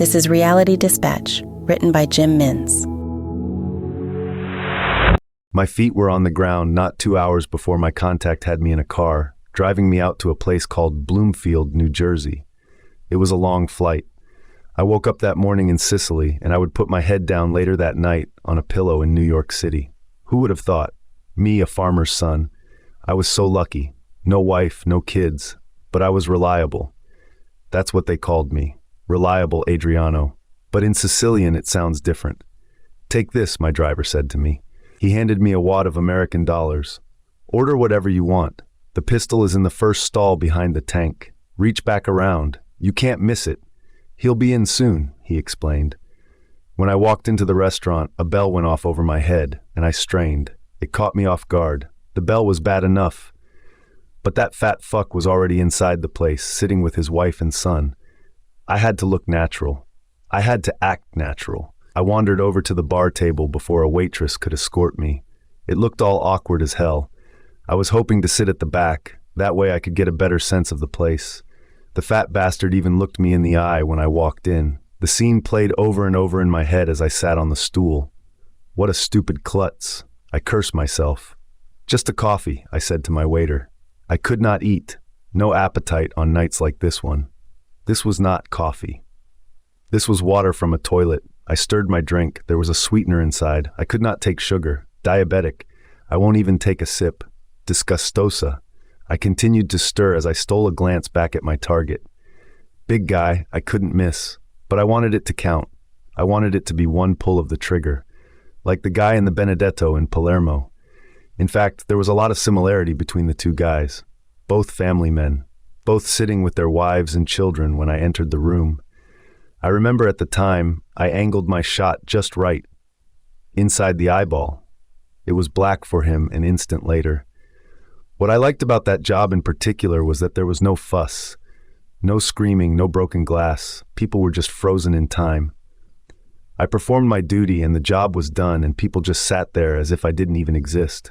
This is Reality Dispatch, written by Jim Mintz. My feet were on the ground not 2 hours before my contact had me in a car, driving me out to a place called Bloomfield, New Jersey. It was a long flight. I woke up that morning in Sicily, and I would put my head down later that night on a pillow in New York City. Who would have thought? Me, a farmer's son. I was so lucky. No wife, no kids, but I was reliable. That's what they called me. Reliable Adriano. But in Sicilian, it sounds different. Take this, my driver said to me. He handed me a wad of American dollars. Order whatever you want. The pistol is in the first stall behind the tank. Reach back around. You can't miss it. He'll be in soon, he explained. When I walked into the restaurant, a bell went off over my head, and I strained. It caught me off guard. The bell was bad enough. But that fat fuck was already inside the place, sitting with his wife and son. I had to look natural. I had to act natural. I wandered over to the bar table before a waitress could escort me. It looked all awkward as hell. I was hoping to sit at the back. That way I could get a better sense of the place. The fat bastard even looked me in the eye when I walked in. The scene played over and over in my head as I sat on the stool. What a stupid klutz. I cursed myself. Just a coffee, I said to my waiter. I could not eat. No appetite on nights like this one. This was not coffee. This was water from a toilet. I stirred my drink. There was a sweetener inside. I could not take sugar. Diabetic. I won't even take a sip. Disgustosa. I continued to stir as I stole a glance back at my target. Big guy, I couldn't miss. But I wanted it to count. I wanted it to be one pull of the trigger. Like the guy in the Benedetto in Palermo. In fact, there was a lot of similarity between the two guys. Both family men. Both sitting with their wives and children when I entered the room. I remember at the time, I angled my shot just right. Inside the eyeball. It was black for him an instant later. What I liked about that job in particular was that there was no fuss. No screaming, no broken glass. People were just frozen in time. I performed my duty and the job was done and people just sat there as if I didn't even exist.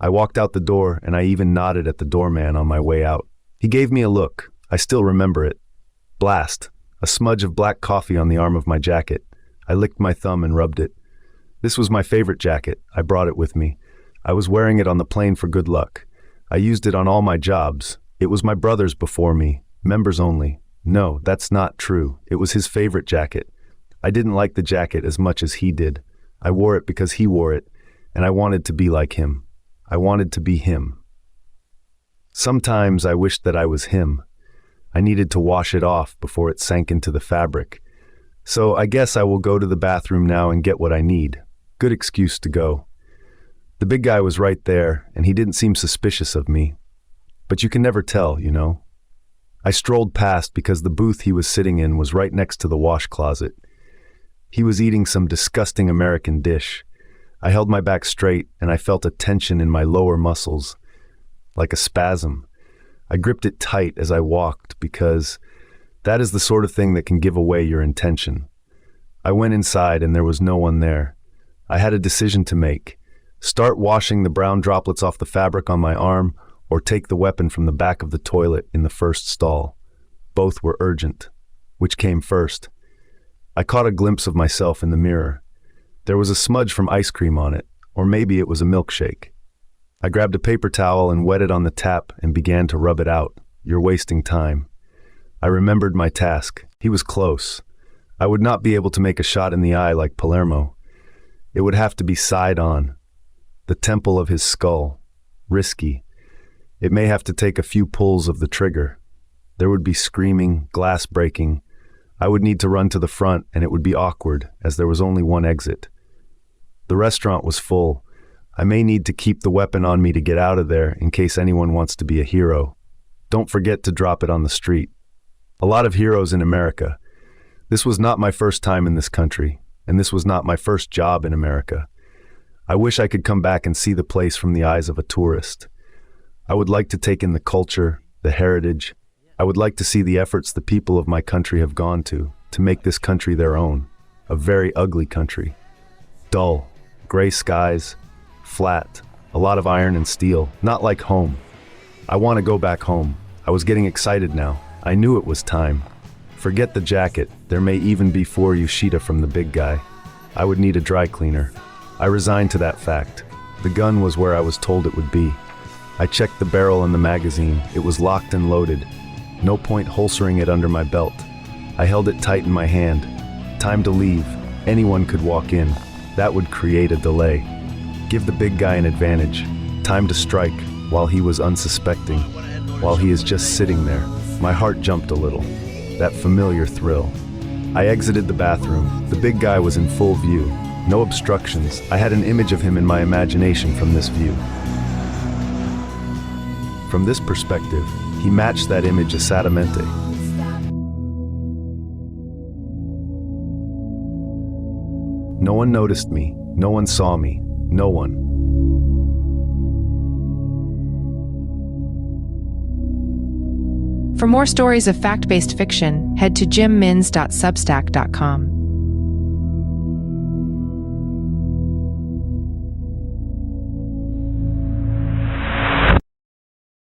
I walked out the door and I even nodded at the doorman on my way out. He gave me a look. I still remember it. Blast. A smudge of black coffee on the arm of my jacket. I licked my thumb and rubbed it. This was my favorite jacket. I brought it with me. I was wearing it on the plane for good luck. I used it on all my jobs. It was my brother's before me. Members only. No, that's not true. It was his favorite jacket. I didn't like the jacket as much as he did. I wore it because he wore it, and I wanted to be like him. I wanted to be him. Sometimes I wished that I was him. I needed to wash it off before it sank into the fabric. So I guess I will go to the bathroom now and get what I need. Good excuse to go. The big guy was right there, and he didn't seem suspicious of me. But you can never tell, you know. I strolled past because the booth he was sitting in was right next to the wash closet. He was eating some disgusting American dish. I held my back straight, and I felt a tension in my lower muscles, like a spasm. I gripped it tight as I walked because that is the sort of thing that can give away your intention. I went inside and there was no one there. I had a decision to make. Start washing the brown droplets off the fabric on my arm or take the weapon from the back of the toilet in the first stall. Both were urgent. Which came first? I caught a glimpse of myself in the mirror. There was a smudge from ice cream on it, or maybe it was a milkshake. I grabbed a paper towel and wet it on the tap and began to rub it out. You're wasting time. I remembered my task. He was close. I would not be able to make a shot in the eye like Palermo. It would have to be side on. The temple of his skull. Risky. It may have to take a few pulls of the trigger. There would be screaming, glass breaking. I would need to run to the front and it would be awkward as there was only one exit. The restaurant was full. I may need to keep the weapon on me to get out of there in case anyone wants to be a hero. Don't forget to drop it on the street. A lot of heroes in America. This was not my first time in this country, and this was not my first job in America. I wish I could come back and see the place from the eyes of a tourist. I would like to take in the culture, the heritage. I would like to see the efforts the people of my country have gone to make this country their own. A very ugly country. Dull, gray skies, flat, a lot of iron and steel, not like home. I want to go back home. I was getting excited now. I knew it was time. Forget the jacket, there may even be 4 Yoshida from the big guy. I would need a dry cleaner. I resigned to that fact. The gun was where I was told it would be. I checked the barrel and the magazine. It was locked and loaded. No point holstering it under my belt. I held it tight in my hand. Time to leave. Anyone could walk in. That would create a delay. Give the big guy an advantage. Time to strike while he was unsuspecting. While he is just sitting there. My heart jumped a little. That familiar thrill. I exited the bathroom. The big guy was in full view. No obstructions. I had an image of him in my imagination from this view. From this perspective, he matched that image exactamente. No one noticed me. No one saw me. No one. For more stories of fact-based fiction, head to jimmins.substack.com.